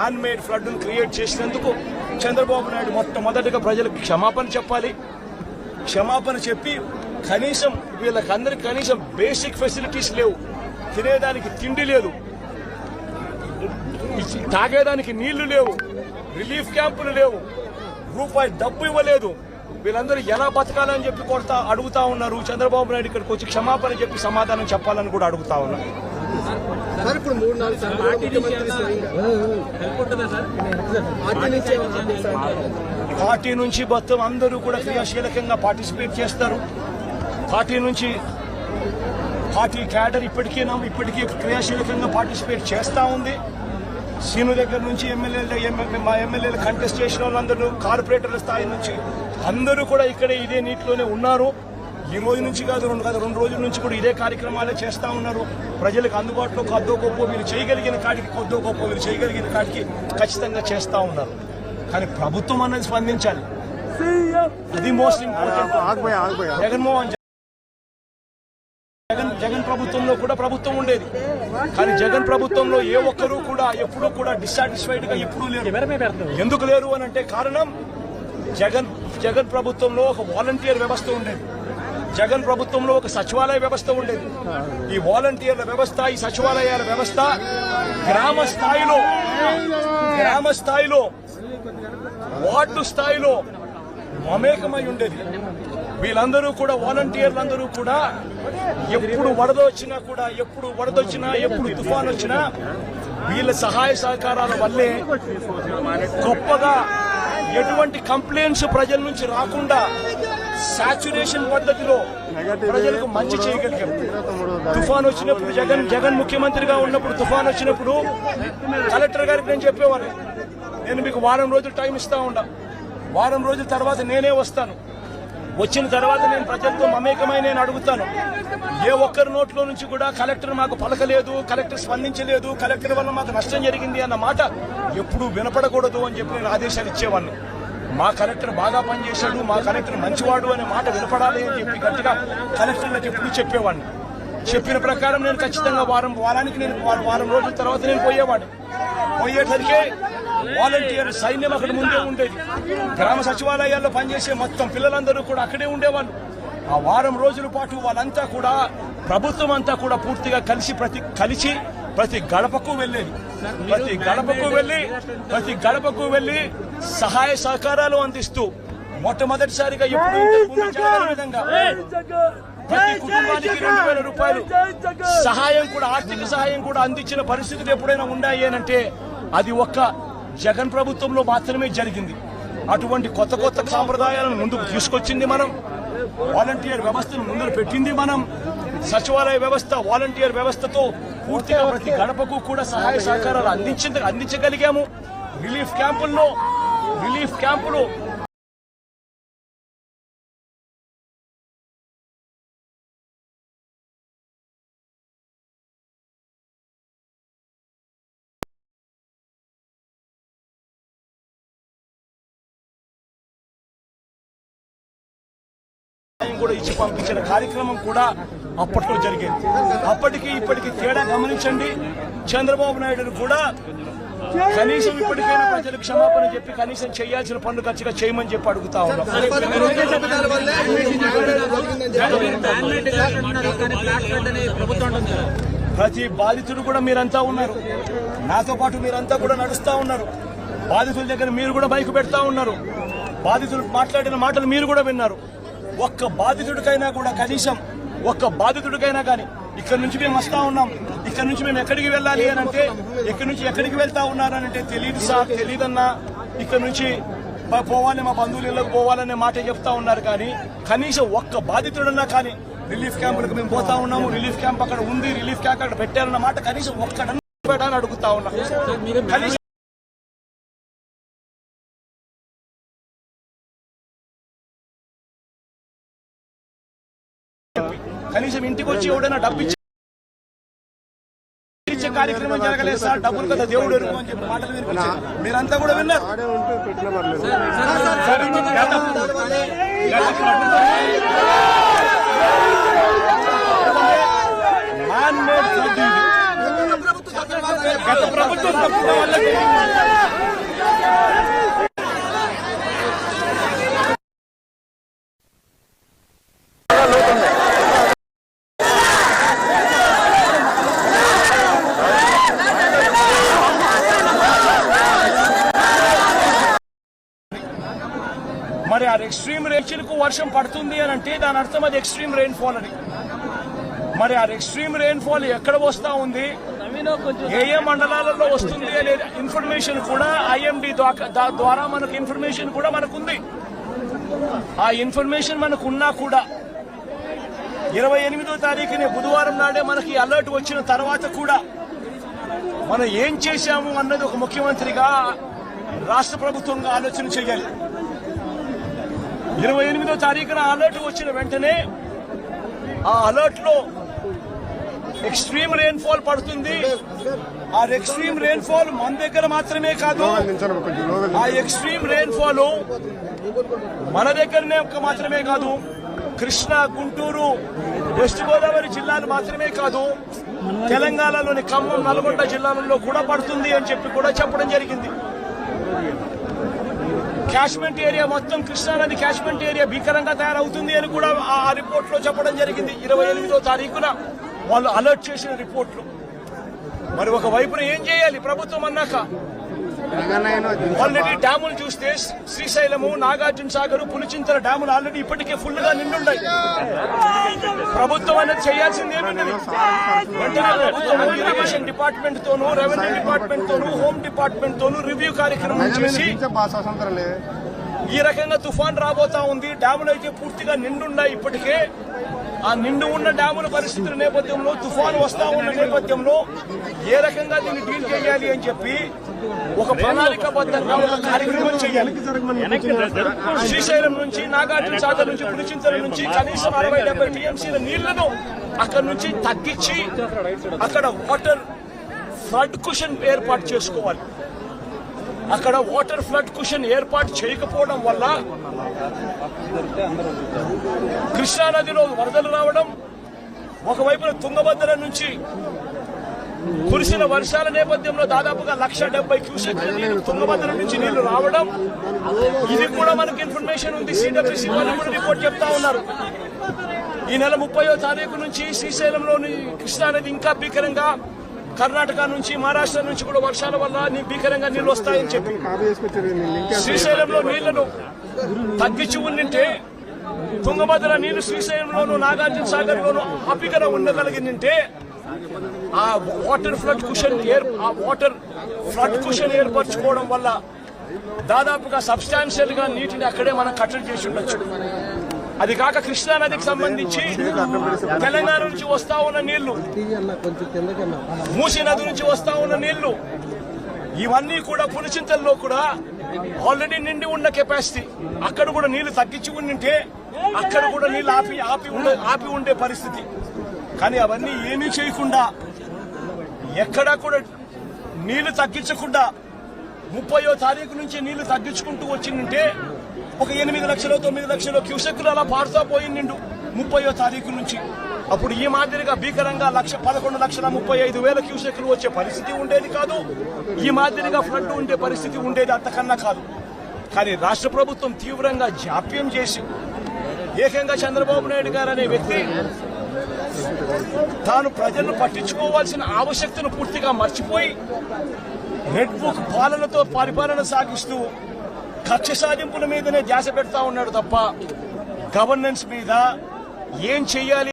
Man made flood ను create చేసినందుకు చంద్రబాబు నాయుడు మొట్టమొదటిగా ప్రజలకు క్షమాపణ చెప్పాలి. క్షమాపణ చెప్పి కనీసం వీళ్ళకందరికి కనీసం బేసిక్ ఫెసిలిటీస్ లేవు, తినేదానికి తిండి లేదు, తాగేదానికి నీళ్లు లేవు, రిలీఫ్ క్యాంపులు లేవు, రూపాయి డబ్బు ఇవ్వలేదు. వీళ్ళందరూ ఎలా బతకాలని చెప్పి అడుగుతా ఉన్నారు. చంద్రబాబు నాయుడు ఇక్కడికి వచ్చి క్షమాపణ చెప్పి సమాధానం చెప్పాలని కూడా అడుగుతా ఉన్నారు. పార్టీ నుంచి మొత్తం అందరూ కూడా క్రియాశీలకంగా పార్టిసిపేట్ చేస్తారు. పార్టీ నుంచి పార్టీ క్యాడర్ ఇప్పటికీ క్రియాశీలకంగా పార్టిసిపేట్ చేస్తూ ఉంది. సీను దగ్గర నుంచి మా ఎమ్మెల్యేలు కంటెస్ట్ చేసిన వాళ్ళందరూ కార్పొరేటర్ల స్థాయి నుంచి అందరూ కూడా ఇక్కడే ఇదే నీటిలోనే ఉన్నారు. ఈ రోజు నుంచి కాదు, రెండు రోజుల నుంచి కూడా ఇదే కార్యక్రమాలే చేస్తా ఉన్నారు. ప్రజలకు అందుబాటులో కొద్దో గొప్ప వీళ్ళు చేయగలిగిన కాడికి ఖచ్చితంగా చేస్తా ఉన్నారు. కానీ ప్రభుత్వం అనేది స్పందించాలి. అది మోస్ట్ ఇంపార్టెంట్. జగన్ ప్రభుత్వంలో కూడా ప్రభుత్వం ఉండేది, కానీ జగన్ ప్రభుత్వంలో ఏ ఒక్కరూ కూడా ఎప్పుడూ కూడా డిస్సాటిస్ఫైడ్ గా ఎప్పుడూ లేరు. ఎందుకు లేరు అని అంటే కారణం జగన్ ప్రభుత్వంలో ఒక వాలంటీర్ వ్యవస్థ ఉండేది. జగన్ ప్రభుత్వంలో ఒక సచివాలయ వ్యవస్థ ఉండేది. ఈ వాలంటీర్ల వ్యవస్థ, ఈ సచివాలయాల వ్యవస్థ గ్రామ స్థాయిలో వార్డు స్థాయిలో మమేకమై ఉండేది. వీళ్ళందరూ కూడా వాలంటీర్లందరూ కూడా ఎప్పుడు వరద వచ్చినా ఎప్పుడు తుఫాన్ వచ్చినా వీళ్ళ సహాయ సహకారాల వల్లే గొప్పగా ఎటువంటి కంప్లైంట్స్ ప్రజల నుంచి రాకుండా సాచురేషన్ పద్ధతిలో ప్రజలకు మంచి చేయగలిగాం. తుఫాన్ వచ్చినప్పుడు జగన్ ముఖ్యమంత్రిగా ఉన్నప్పుడు తుఫాన్ వచ్చినప్పుడు కలెక్టర్ గారికి నేను చెప్పేవాడిని, నేను మీకు వారం రోజులు టైం ఇస్తా ఉన్నా, వారం రోజుల తర్వాత నేనే వస్తాను, వచ్చిన తర్వాత నేను ప్రజలతో మమేకమై నేను అడుగుతాను. ఏ ఒక్కరి నోట్లో నుంచి కూడా కలెక్టర్ మాకు పలకలేదు, కలెక్టర్ స్పందించలేదు, కలెక్టర్ వల్ల మాకు నష్టం జరిగింది అన్న మాట ఎప్పుడూ వినపడకూడదు అని చెప్పి నేను ఆదేశాలు ఇచ్చేవాడిని. మా కలెక్టర్ బాగా పనిచేశాడు, మా కలెక్టర్ మంచివాడు అనే మాట వినపడాలి అని చెప్పి గట్టిగా కలెక్టర్లకు ఎప్పుడు చెప్పేవాడిని. చెప్పిన ప్రకారం నేను ఖచ్చితంగా వారం రోజుల తర్వాత నేను పోయేసరికి వాలంటీర్ సైన్యం అక్కడ ముందే ఉండేది. గ్రామ సచివాలయాల్లో పనిచేసే మొత్తం పిల్లలందరూ కూడా అక్కడే ఉండేవాళ్ళు. ఆ వారం రోజుల పాటు వాళ్ళంతా కూడా ప్రభుత్వం అంతా కూడా పూర్తిగా కలిసి ప్రతి గడపకు వెళ్ళేది. ప్రతి గడపకు వెళ్లి సహాయ సహకారాలు అందిస్తూ మొట్టమొదటిసారిగా ఎప్పుడు విధంగా ప్రతి కుటుంబానికి 2000 రూపాయలు సహాయం కూడా, ఆర్థిక సహాయం కూడా అందించిన పరిస్థితులు ఎప్పుడైనా ఉన్నాయి అంటే అది ఒక్క జగన్ ప్రభుత్వంలో మాత్రమే జరిగింది. అటువంటి కొత్త సాంప్రదాయాలను ముందుకు తీసుకొచ్చింది మనం, వాలంటీర్ వ్యవస్థను ముందు పెట్టింది మనం. సచివాలయ వ్యవస్థ, వాలంటీర్ వ్యవస్థతో పూర్తిగా ప్రతి గడపకు కూడా సహాయ సహకారాలు అందించగలిగాము. రిలీఫ్ క్యాంపులు కూడా ఇచ్చి పంపించిన కార్యక్రమం కూడా అప్పట్లో జరిగేది. అప్పటికి ఇప్పటికి తేడా గమనించండి. చంద్రబాబు నాయుడు కూడా కనీసం ఇప్పటికైనా ప్రజలకు క్షమాపణ చెప్పి కనీసం చేయాల్సిన పనులు ఖచ్చితంగా చేయమని చెప్పి అడుగుతా ఉన్నాం. ప్రతి బాధితుడు కూడా మీరంతా ఉన్నారు, నాతో పాటు మీరంతా కూడా నడుస్తా ఉన్నారు. బాధితుల దగ్గర మీరు కూడా బైక్ పెడతా ఉన్నారు, బాధితులు మాట్లాడిన మాటలు మీరు కూడా విన్నారు. ఒక్క బాధితుడికైనా కానీ ఇక్కడ నుంచి మేము వస్తా ఉన్నాం, ఇక్కడ నుంచి మేము ఎక్కడికి వెళ్ళాలి అని అంటే, ఎక్కడి నుంచి ఎక్కడికి వెళ్తా ఉన్నారనంటే తెలియదు సార్, తెలియదన్నా, ఇక్కడ నుంచి పోవాలి, మా బంధువులు ఇళ్ళకు పోవాలనే మాట చెప్తా ఉన్నారు. కానీ కనీసం ఒక్క బాధితుడన్నా కానీ రిలీఫ్ క్యాంపులకు మేము పోతా ఉన్నాము, రిలీఫ్ క్యాంప్ అక్కడ ఉంది, రిలీఫ్ క్యాంప్ అక్కడ పెట్టారన్న మాట కనీసం ఒక్కడన్నా పెట్టాలని అడుగుతా ఉన్నాం. కనీసం ఇంటికి వచ్చి ఎవడైనా డబ్బు ఇచ్చే కార్యక్రమం జరగలేదు సార్. డబ్బులు కదా దేవుడు అని చెప్పి మాటలు మీరంతా కూడా విన్నారు. మ్యాన్ మేడ్ ఫ్లడ్ ఇది. గత ప్రభుత్వం తప్పుగా వల్ల మరి ఆ ఎక్స్ట్రీమ్ రేంజ్కు వర్షం పడుతుంది అని అంటే దాని అర్థం అది ఎక్స్ట్రీమ్ రెయిన్ఫాల్ అని. మరి ఆ ఎక్స్ట్రీమ్ రెయిన్ఫాల్ ఎక్కడ వస్తా ఉంది, ఏ ఏ మండలాలలో వస్తుంది అనే ఇన్ఫర్మేషన్ కూడా ఐఎండీ ద్వారా మనకు ఇన్ఫర్మేషన్ కూడా మనకుంది. ఆ ఇన్ఫర్మేషన్ మనకు ఉన్నా కూడా 28వ తారీఖునే బుధవారం నాడే మనకి అలర్ట్ వచ్చిన తర్వాత కూడా మనం ఏం చేశాము అన్నది ఒక ముఖ్యమంత్రిగా రాష్ట్ర ప్రభుత్వంగా ఆలోచన చేయాలి. 28వ తారీఖున అలర్ట్ వచ్చిన వెంటనే ఆ అలర్ట్ లో ఎక్స్ట్రీమ్ రెయిన్ఫాల్ పడుతుంది. ఆ ఎక్స్ట్రీమ్ రెయిన్ఫాల్ మన దగ్గర మాత్రమే కాదు, ఆ ఎక్స్ట్రీమ్ రెయిన్ఫాల్ మన దగ్గరనే మాత్రమే కాదు, కృష్ణా, గుంటూరు, వెస్ట్ గోదావరి జిల్లాలు మాత్రమే కాదు, తెలంగాణలోని ఖమ్మం, నల్గొండ జిల్లాలలో కూడా పడుతుంది అని చెప్పి కూడా చెప్పడం జరిగింది. క్యాష్మెంట్ ఏరియా మొత్తం కృష్ణానది క్యాష్మెంట్ ఏరియా భీకరంగా తయారవుతుంది అని కూడా ఆ రిపోర్ట్ లో చెప్పడం జరిగింది. 28వ తారీఖున వాళ్ళు అలర్ట్ చేసిన రిపోర్ట్లు. మరి ఒక వైపున ఏం చేయాలి ప్రభుత్వం అన్నాక? ఆల్రెడీ డ్యాములు చూస్తే శ్రీశైలము, నాగార్జున సాగర్, పులిచింతల డ్యాములు ఆల్రెడీ ఇప్పటికే ఫుల్ గా నిండున్నాయి. ప్రభుత్వం అనేది చేయాల్సింది ఏమున్నది? వెంటనే ప్రభుత్వం ఇరిగేషన్ డిపార్ట్మెంట్ తోనూ, రెవెన్యూ డిపార్ట్మెంట్ తోనూ, హోమ్ డిపార్ట్మెంట్ తోనూ రివ్యూ కార్యక్రమం చేసి ఈ రకంగా తుఫాన్ రాబోతా ఉంది, డ్యాములు అయితే పూర్తిగా నిండున్నాయి ఇప్పటికే, ఆ నిండు ఉన్న డ్యాముల పరిస్థితుల నేపథ్యంలో, తుఫాను వస్తా ఉన్న నేపథ్యంలో ఏ రకంగా దీన్ని డీల్ చేయాలి అని చెప్పి ఒక ప్రణాళికాబద్ధంగా ఒక కార్యక్రమం చేయాలి. శ్రీశైలం నుంచి, నాగార్జున సాగర్ నుంచి, పులిచింతల నుంచి కనీసం 60-70 టీఎంసీల నీళ్లను అక్కడ నుంచి తగ్గించి అక్కడ వాటర్ ఫ్లడ్ కుషన్ ఏర్పాటు చేసుకోవాలి. అక్కడ వాటర్ ఫ్లడ్ కుషన్ ఏర్పాటు చేయకపోవడం వల్ల కృష్ణానదిలో వరదలు రావడం, ఒకవైపున తుంగభద్ర నుంచి కురిసిన వర్షాల నేపథ్యంలో దాదాపుగా 170 క్యూసెక్ల నీళ్లు తుంగభద్ర నుంచి నీళ్లు రావడం, ఇది కూడా మనకు ఇన్ఫర్మేషన్ ఉంది. సిడబ్ల్యూసీ వాళ్ళు కూడా రిపోర్ట్ చెప్తా ఉన్నారు. ఈ నెల 30వ తారీఖు నుంచి శ్రీశైలంలోని కృష్ణానది ఇంకా భీకరంగా, కర్ణాటక నుంచి, మహారాష్ట్ర నుంచి కూడా వర్షాల వల్ల భీకరంగా నీళ్లు వస్తాయని చెప్పి శ్రీశైలంలో నీళ్లను తగ్గించి ఉండింటే, తుంగభద్ర నీళ్లు శ్రీశైలంలోను, నాగార్జున సాగర్ లోను అపికర ఉండగలిగిందంటే ఆ వాటర్ ఫ్లడ్ కుషన్ ఏర్పరచుకోవడం వల్ల దాదాపుగా సబ్స్టాన్షియల్ గా నీటిని అక్కడే మనం కట్టడి చేసి ఉండొచ్చు. అది కాక కృష్ణా నదికి సంబంధించి తెలంగాణ నుంచి వస్తా ఉన్న నీళ్లు, మూసీ నది నుంచి వస్తా ఉన్న నీళ్లు, ఇవన్నీ కూడా పులిచింతల్లో కూడా ఆల్రెడీ నిండి ఉన్న కెపాసిటీ, అక్కడ కూడా నీళ్లు తగ్గించి ఉండింటే అక్కడ కూడా నీళ్లు ఆపి ఉండే పరిస్థితి. కానీ అవన్నీ ఏమీ చేయకుండా, ఎక్కడా కూడా నీళ్లు తగ్గించకుండా 30వ తారీఖు నుంచి నీళ్లు తగ్గించుకుంటూ వచ్చిందంటే ఒక 8 లక్షలు 9 లక్షల క్యూసెక్లు అలా పారుతా పోయిండు 30వ తారీఖు నుంచి. అప్పుడు ఈ మాదిరిగా భీకరంగా 11,35,000 క్యూసెక్లు వచ్చే పరిస్థితి ఉండేది కాదు, ఈ మాదిరిగా ఫ్లడ్ ఉండే పరిస్థితి ఉండేది అంతకన్నా కాదు. కానీ రాష్ట్ర ప్రభుత్వం తీవ్రంగా జాప్యం చేసి, ఏకంగా చంద్రబాబు నాయుడు గారు అనే వ్యక్తి తాను ప్రజలను పట్టించుకోవాల్సిన ఆవశ్యకతను పూర్తిగా మర్చిపోయి రెడ్ బుక్ పాలనతో పరిపాలన సాగిస్తూ కక్ష సాధింపుల మీదనే ధ్యాస పెడతా ఉన్నాడు తప్ప గవర్నెన్స్ మీద ఏం చెయ్యాలి